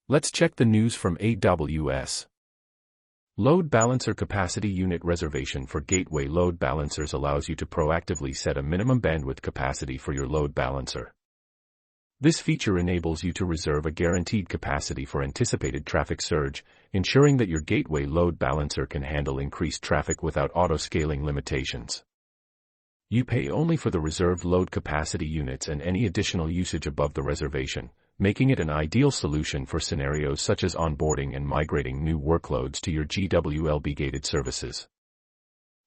Let's check the news from AWS. Load Balancer Capacity Unit Reservation for Gateway Load Balancers allows you to proactively set a minimum bandwidth capacity for your load balancer. This feature enables you to reserve a guaranteed capacity for anticipated traffic surge, ensuring that your gateway load balancer can handle increased traffic without auto-scaling limitations. You pay only for the reserved load capacity units and any additional usage above the reservation, making it an ideal solution for scenarios such as onboarding and migrating new workloads to your GWLB-gated services.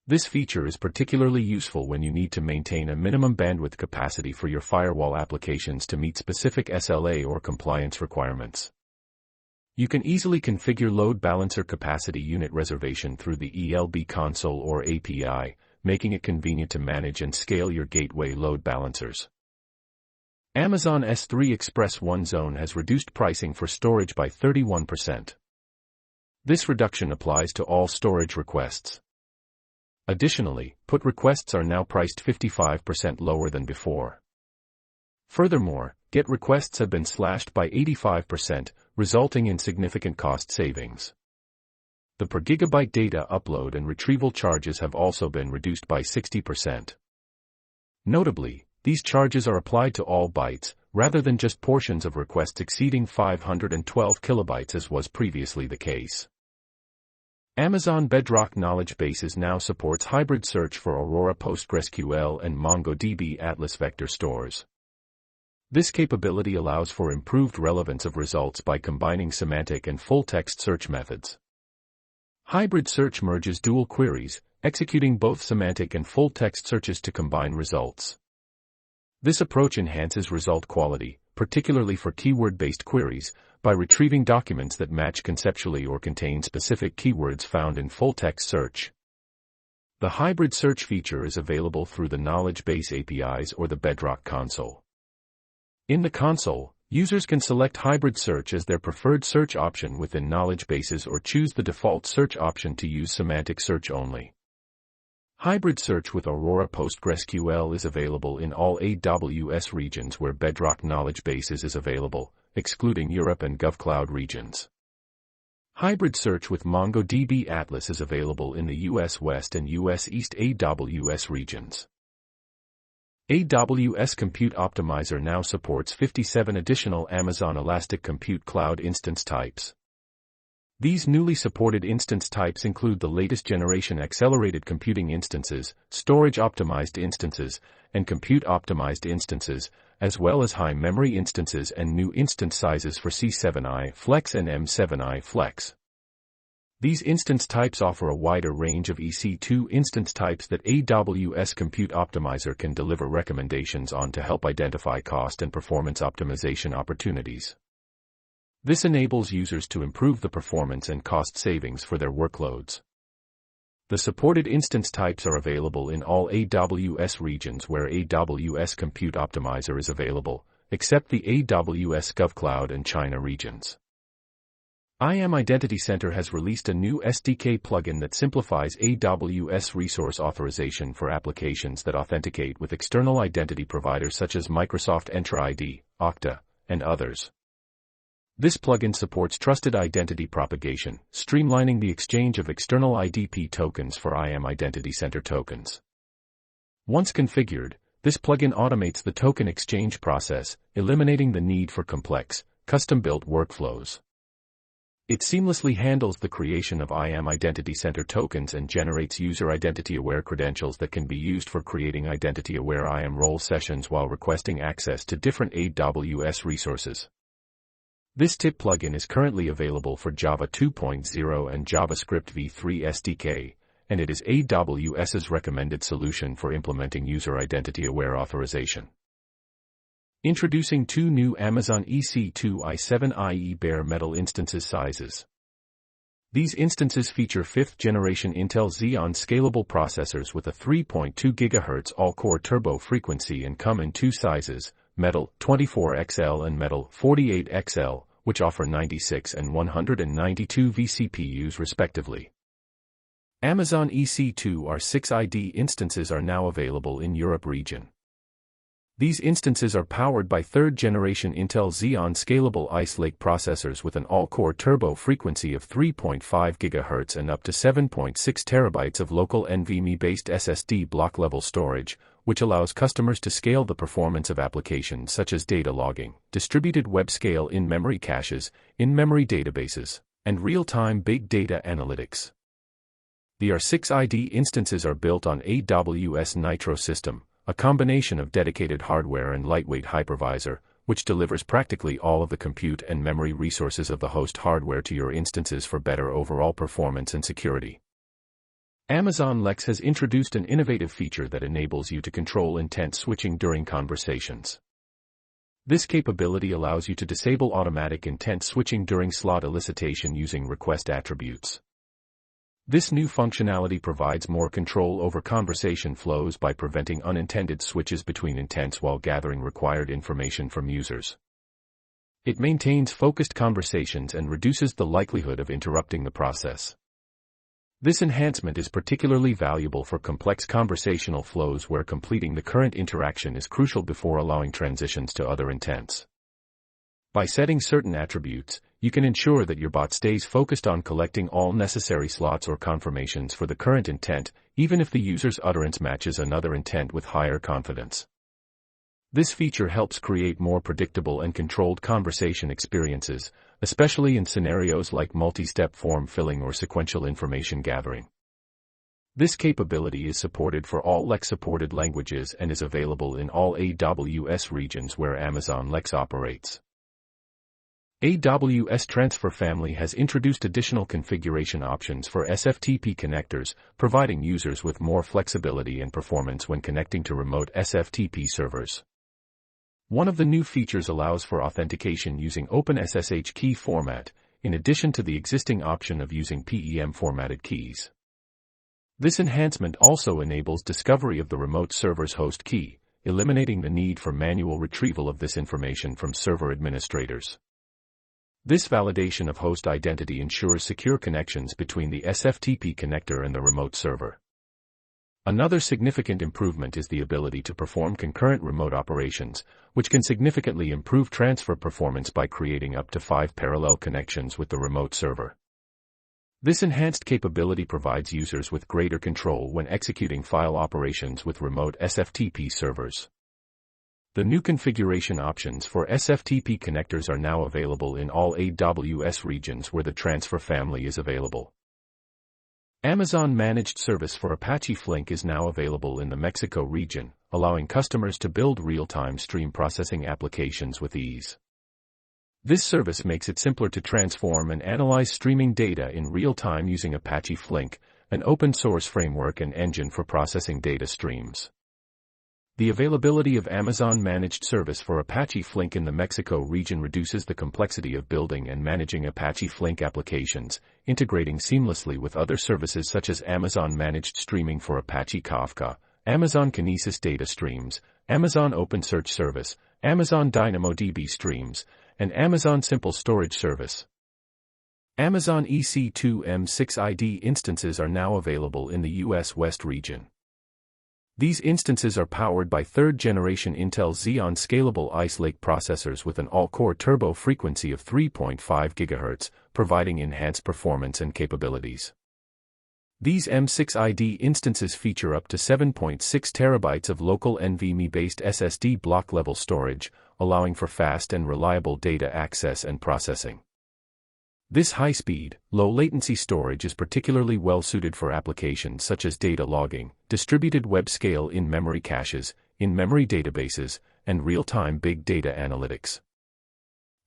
This feature is particularly useful when you need to maintain a minimum bandwidth capacity for your firewall applications to meet specific SLA or compliance requirements. You can easily configure load balancer capacity unit reservation through the ELB console or API, making it convenient to manage and scale your gateway load balancers. Amazon S3 Express One Zone has reduced pricing for storage by 31%. This reduction applies to all storage requests. Additionally, put requests are now priced 55% lower than before. Furthermore, GET requests have been slashed by 85%, resulting in significant cost savings. The per gigabyte data upload and retrieval charges have also been reduced by 60%. Notably, these charges are applied to all bytes, rather than just portions of requests exceeding 512 kilobytes as was previously the case. Amazon Bedrock Knowledge Bases now supports hybrid search for Aurora PostgreSQL and MongoDB Atlas vector stores. This capability allows for improved relevance of results by combining semantic and full-text search methods. Hybrid search merges dual queries, executing both semantic and full-text searches to combine results. This approach enhances result quality, particularly for keyword-based queries, by retrieving documents that match conceptually or contain specific keywords found in full-text search. The hybrid search feature is available through the Knowledge Base APIs or the Bedrock console. In the console, users can select hybrid search as their preferred search option within knowledge bases or choose the default search option to use semantic search only. Hybrid search with Aurora PostgreSQL is available in all AWS regions where Bedrock Knowledge Bases is available, excluding Europe and GovCloud regions. Hybrid search with MongoDB Atlas is available in the US West and US East AWS regions. AWS Compute Optimizer now supports 57 additional Amazon Elastic Compute Cloud instance types. These newly supported instance types include the latest generation accelerated computing instances, storage-optimized instances, and compute-optimized instances, as well as high memory instances and new instance sizes for C7i Flex and M7i Flex. These instance types offer a wider range of EC2 instance types that AWS Compute Optimizer can deliver recommendations on to help identify cost and performance optimization opportunities. This enables users to improve the performance and cost savings for their workloads. The supported instance types are available in all AWS regions where AWS Compute Optimizer is available, except the AWS GovCloud and China regions. IAM Identity Center has released a new SDK plugin that simplifies AWS resource authorization for applications that authenticate with external identity providers such as Microsoft Entra ID, Okta, and others. This plugin supports trusted identity propagation, streamlining the exchange of external IDP tokens for IAM Identity Center tokens. Once configured, this plugin automates the token exchange process, eliminating the need for complex, custom-built workflows. It seamlessly handles the creation of IAM Identity Center tokens and generates user identity-aware credentials that can be used for creating identity-aware IAM role sessions while requesting access to different AWS resources. This TIP plugin is currently available for Java 2.0 and JavaScript v3 SDK, and it is AWS's recommended solution for implementing user identity-aware authorization. Introducing two new Amazon EC2 i7-IE bare metal instances sizes. These instances feature 5th-generation Intel Xeon scalable processors with a 3.2 GHz all-core turbo frequency and come in two sizes, Metal 24XL and Metal 48XL, which offer 96 and 192 vCPUs respectively. Amazon EC2 R6 ID instances are now available in Europe region. These instances are powered by third-generation Intel Xeon Scalable Ice Lake processors with an all-core turbo frequency of 3.5 GHz and up to 7.6 TB of local NVMe-based SSD block-level storage, which allows customers to scale the performance of applications such as data logging, distributed web-scale in-memory caches, in-memory databases, and real-time big data analytics. The R6ID instances are built on AWS Nitro system, a combination of dedicated hardware and lightweight hypervisor, which delivers practically all of the compute and memory resources of the host hardware to your instances for better overall performance and security. Amazon Lex has introduced an innovative feature that enables you to control intent switching during conversations. This capability allows you to disable automatic intent switching during slot elicitation using request attributes. This new functionality provides more control over conversation flows by preventing unintended switches between intents while gathering required information from users. It maintains focused conversations and reduces the likelihood of interrupting the process. This enhancement is particularly valuable for complex conversational flows where completing the current interaction is crucial before allowing transitions to other intents. By setting certain attributes, you can ensure that your bot stays focused on collecting all necessary slots or confirmations for the current intent, even if the user's utterance matches another intent with higher confidence. This feature helps create more predictable and controlled conversation experiences, especially in scenarios like multi-step form filling or sequential information gathering. This capability is supported for all Lex-supported languages and is available in all AWS regions where Amazon Lex operates. AWS Transfer Family has introduced additional configuration options for SFTP connectors, providing users with more flexibility and performance when connecting to remote SFTP servers. One of the new features allows for authentication using OpenSSH key format, in addition to the existing option of using PEM-formatted keys. This enhancement also enables discovery of the remote server's host key, eliminating the need for manual retrieval of this information from server administrators. This validation of host identity ensures secure connections between the SFTP connector and the remote server. Another significant improvement is the ability to perform concurrent remote operations, which can significantly improve transfer performance by creating up to 5 parallel connections with the remote server. This enhanced capability provides users with greater control when executing file operations with remote SFTP servers. The new configuration options for SFTP connectors are now available in all AWS regions where the transfer family is available. Amazon Managed Service for Apache Flink is now available in the Mexico region, allowing customers to build real-time stream processing applications with ease. This service makes it simpler to transform and analyze streaming data in real time using Apache Flink, an open-source framework and engine for processing data streams. The availability of Amazon Managed Service for Apache Flink in the Mexico region reduces the complexity of building and managing Apache Flink applications, integrating seamlessly with other services such as Amazon Managed Streaming for Apache Kafka, Amazon Kinesis Data Streams, Amazon OpenSearch Service, Amazon DynamoDB Streams, and Amazon Simple Storage Service. Amazon EC2 M6ID instances are now available in the US West region. These instances are powered by third-generation Intel Xeon Scalable Ice Lake processors with an all-core turbo frequency of 3.5 GHz, providing enhanced performance and capabilities. These M6ID instances feature up to 7.6 TB of local NVMe-based SSD block-level storage, allowing for fast and reliable data access and processing. This high-speed, low-latency storage is particularly well-suited for applications such as data logging, distributed web-scale in-memory caches, in-memory databases, and real-time big data analytics.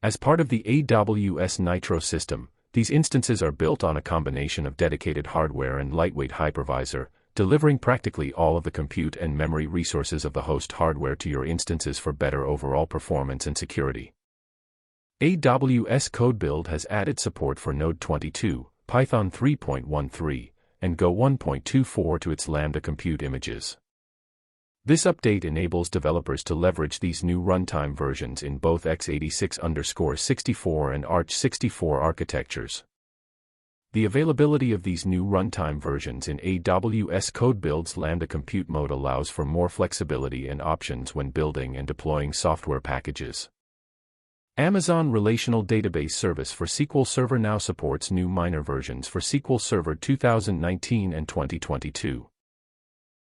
As part of the AWS Nitro system, these instances are built on a combination of dedicated hardware and lightweight hypervisor, delivering practically all of the compute and memory resources of the host hardware to your instances for better overall performance and security. AWS CodeBuild has added support for Node 22, Python 3.13, and Go 1.24 to its Lambda compute images. This update enables developers to leverage these new runtime versions in both x86-64 and Arch 64 architectures. The availability of these new runtime versions in AWS CodeBuild's Lambda compute mode allows for more flexibility and options when building and deploying software packages. Amazon Relational Database Service for SQL Server now supports new minor versions for SQL Server 2019 and 2022.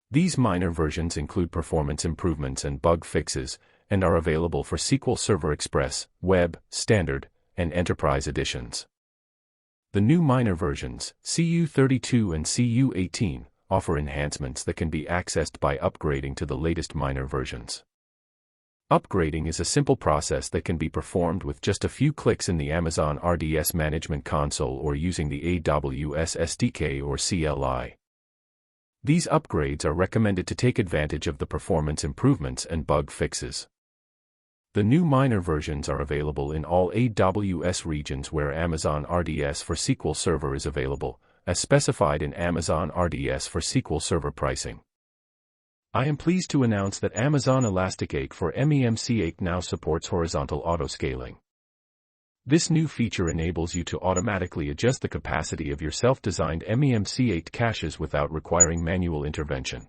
These minor versions include performance improvements and bug fixes, and are available for SQL Server Express, Web, Standard, and Enterprise editions. The new minor versions, CU32 and CU18, offer enhancements that can be accessed by upgrading to the latest minor versions. Upgrading is a simple process that can be performed with just a few clicks in the Amazon RDS Management Console or using the AWS SDK or CLI. These upgrades are recommended to take advantage of the performance improvements and bug fixes. The new minor versions are available in all AWS regions where Amazon RDS for SQL Server is available, as specified in Amazon RDS for SQL Server pricing. I am pleased to announce that Amazon Elastic for MEMC8 now supports horizontal auto-scaling. This new feature enables you to automatically adjust the capacity of your self-designed MEMC8 caches without requiring manual intervention.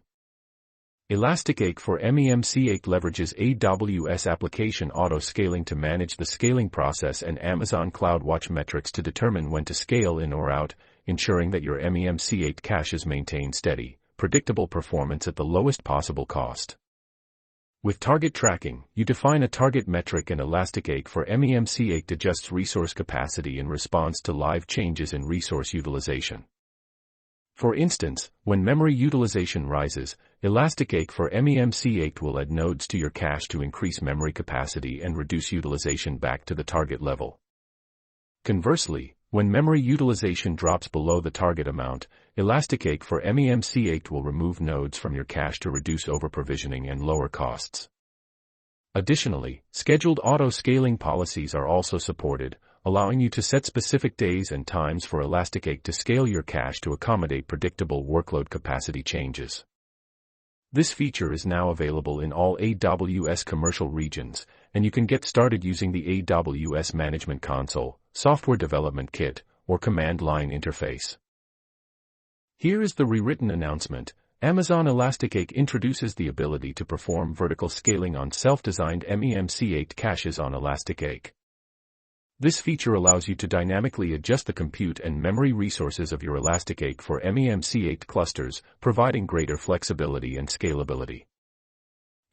Elastic for MEMC8 leverages AWS application auto-scaling to manage the scaling process and Amazon CloudWatch metrics to determine when to scale in or out, ensuring that your MEMC8 caches maintain steady, predictable performance at the lowest possible cost. With target tracking, you define a target metric and Elastic for MEMC8 adjusts resource capacity in response to live changes in resource utilization. For instance, when memory utilization rises, Elastic for MEMC8 will add nodes to your cache to increase memory capacity and reduce utilization back to the target level. Conversely, when memory utilization drops below the target amount, Elastic for MEMC8 will remove nodes from your cache to reduce over-provisioning and lower costs. Additionally, scheduled auto-scaling policies are also supported, allowing you to set specific days and times for Elastic to scale your cache to accommodate predictable workload capacity changes. This feature is now available in all AWS commercial regions, and you can get started using the AWS Management Console, Software Development Kit, or Command Line interface. Here is the rewritten announcement. Amazon Elastic introduces the ability to perform vertical scaling on self-designed MEMC8 caches on Elastic. This feature allows you to dynamically adjust the compute and memory resources of your Elastic for MEMC8 clusters, providing greater flexibility and scalability.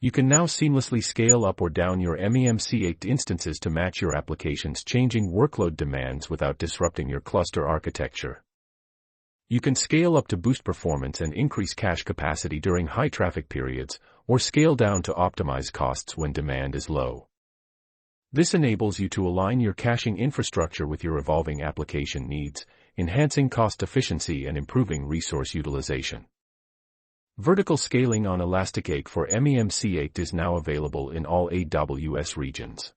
You can now seamlessly scale up or down your MEMC8 instances to match your application's changing workload demands without disrupting your cluster architecture. You can scale up to boost performance and increase cache capacity during high traffic periods, or scale down to optimize costs when demand is low. This enables you to align your caching infrastructure with your evolving application needs, enhancing cost efficiency and improving resource utilization. Vertical scaling on Elastic for MEMC8 is now available in all AWS regions.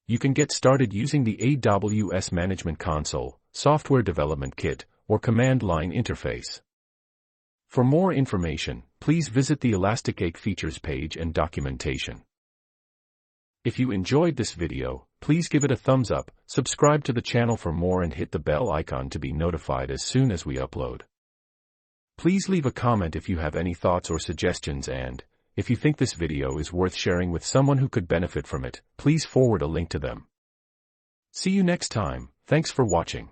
You can get started using the AWS Management Console, Software Development Kit, or Command Line interface. For more information, please visit the Elastic features page and documentation. If you enjoyed this video, please give it a thumbs up, subscribe to the channel for more and hit the bell icon to be notified as soon as we upload. Please leave a comment if you have any thoughts or suggestions, and, if you think this video is worth sharing with someone who could benefit from it, please forward a link to them. See you next time. Thanks for watching.